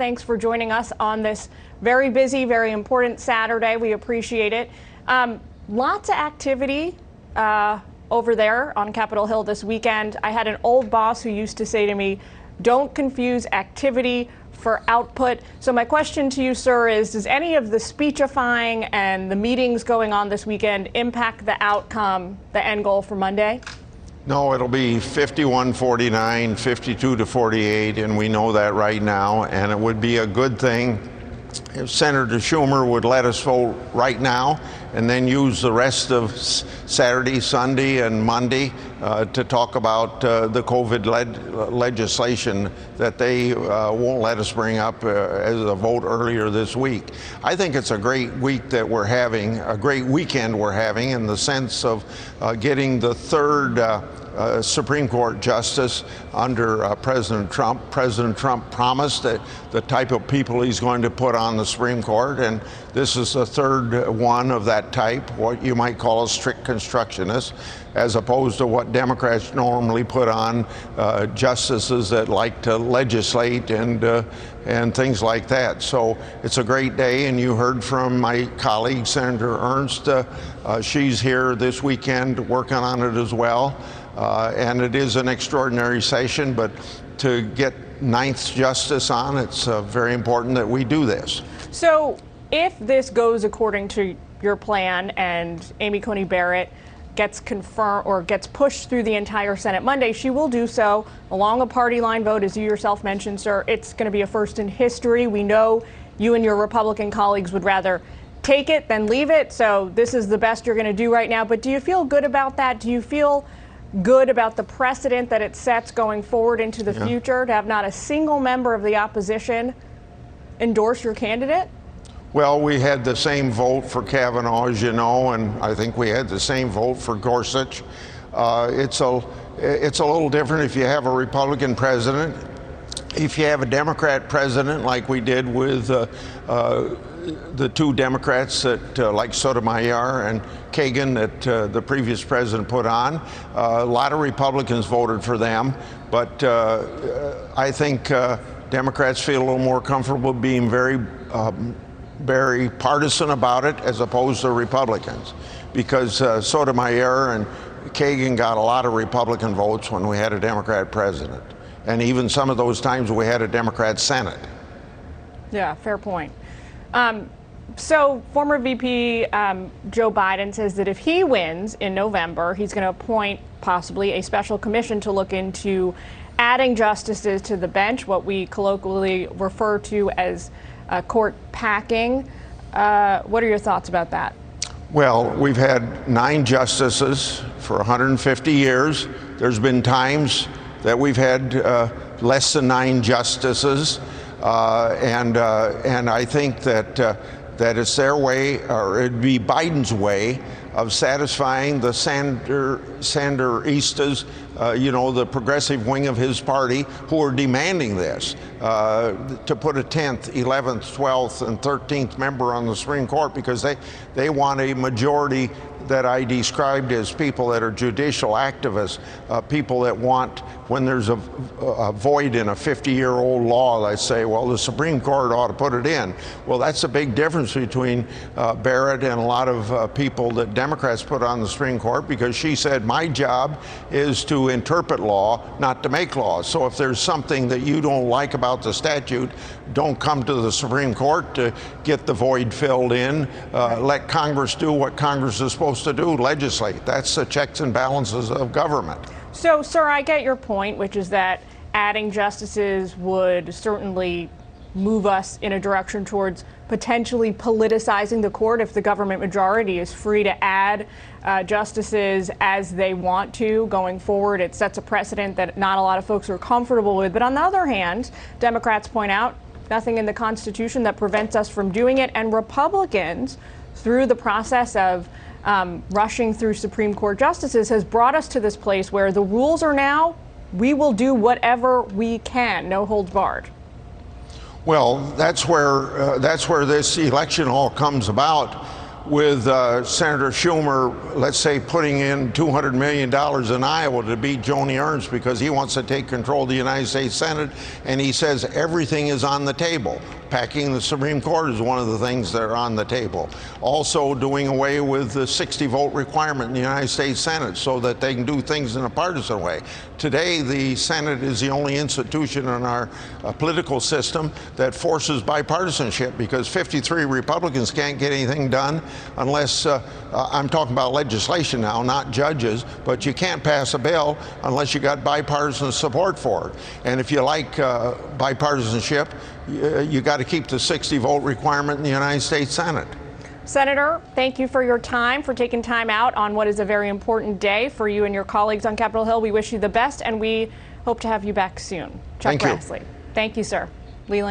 Thanks for joining us on this very busy, very important Saturday. We appreciate it. Lots of activity over there on Capitol Hill this weekend. I had an old boss who used to say to me, don't confuse activity for output. So my question to you, sir, is does any of the speechifying and the meetings going on this weekend impact the outcome, the end goal for Monday? No, it'll be 51-49, 52-48, and we know that right now. And it would be a good thing if Senator Schumer would let us vote right now and then use the rest of Saturday, Sunday, and Monday to talk about the COVID legislation that they won't let us bring up as a vote earlier this week. I think it's a great week that we're having, a great weekend we're having, in the sense of getting the third Supreme Court justice under President Trump. President Trump promised that the type of people he's going to put on the Supreme Court, and this is the third one of that type, what you might call a strict constructionist, as opposed to what Democrats normally put on justices that like to legislate and things like that. So it's a great day, and you heard from my colleague, Senator Ernst. She's here this weekend working on it as well. And it is an extraordinary session, but to get ninth justice on, it's very important that we do this. So if this goes according to your plan and Amy Coney Barrett gets confirmed or gets pushed through the entire Senate Monday, she will do so along a party line vote, as you yourself mentioned, sir. It's going to be a first in history. We know you and your Republican colleagues would rather take it than leave it. So this is the best you're going to do right now. But do you feel good about that? Do you feel good about the precedent that it sets going forward into the future to have not a single member of the opposition endorse your candidate? Well, we had the same vote for Kavanaugh, as you know, and I think we had the same vote for Gorsuch. It's a little different if you have a Republican president. If you have a Democrat president, like we did with the two Democrats that, like Sotomayor and Kagan, that the previous president put on, a lot of Republicans voted for them. But I think Democrats feel a little more comfortable being very partisan about it, as opposed to Republicans, because Sotomayor and Kagan got a lot of Republican votes when we had a Democrat president, and even some of those times we had a Democrat Senate. Yeah, fair point. So former VP Joe Biden says that if he wins in November, he's going to appoint possibly a special commission to look into adding justices to the bench, what we colloquially refer to as court packing. What are your thoughts about that? Well, we've had 9 justices for 150 years. There's been times that we've had less than 9 justices, and I think that it's their way, or it'd be Biden's way, of satisfying the Sanderistas, the progressive wing of his party, who are demanding this, to put a 10th, 11th, 12th, and 13th member on the Supreme Court, because they want a majority that I described as people that are judicial activists, people that want, when there's a void in a 50-year-old law, they say, well, the Supreme Court ought to put it in. Well, that's a big difference between Barrett and a lot of people that Democrats put on the Supreme Court, because she said, my job is to interpret law, not to make laws. So if there's something that you don't like about the statute, don't come to the Supreme Court to get the void filled in. Let Congress do what Congress is supposed to do, legislate. That's the checks and balances of government. So, sir, I get your point, which is that adding justices would certainly move us in a direction towards potentially politicizing the court if the government majority is free to add justices as they want to going forward. It sets a precedent that not a lot of folks are comfortable with. But on the other hand, Democrats point out nothing in the Constitution that prevents us from doing it. And Republicans, through the process of rushing through Supreme Court justices, has brought us to this place where the rules are now, we will do whatever we can, no holds barred. Well, that's where this election all comes about. with Senator Schumer, let's say, putting in $200 million in Iowa to beat Joni Ernst because he wants to take control of the United States Senate, and he says everything is on the table. Packing the Supreme Court is one of the things that are on the table. Also doing away with the 60-vote requirement in the United States Senate so that they can do things in a partisan way. Today, the Senate is the only institution in our political system that forces bipartisanship because 53 Republicans can't get anything done unless, I'm talking about legislation now, not judges, but you can't pass a bill unless you got bipartisan support for it. And if you like bipartisanship, you got to keep the 60-vote requirement in the United States Senate. Senator, thank you for your time, for taking time out on what is a very important day for you and your colleagues on Capitol Hill. We wish you the best, and we hope to have you back soon. Chuck Grassley. Thank you, sir. Leland.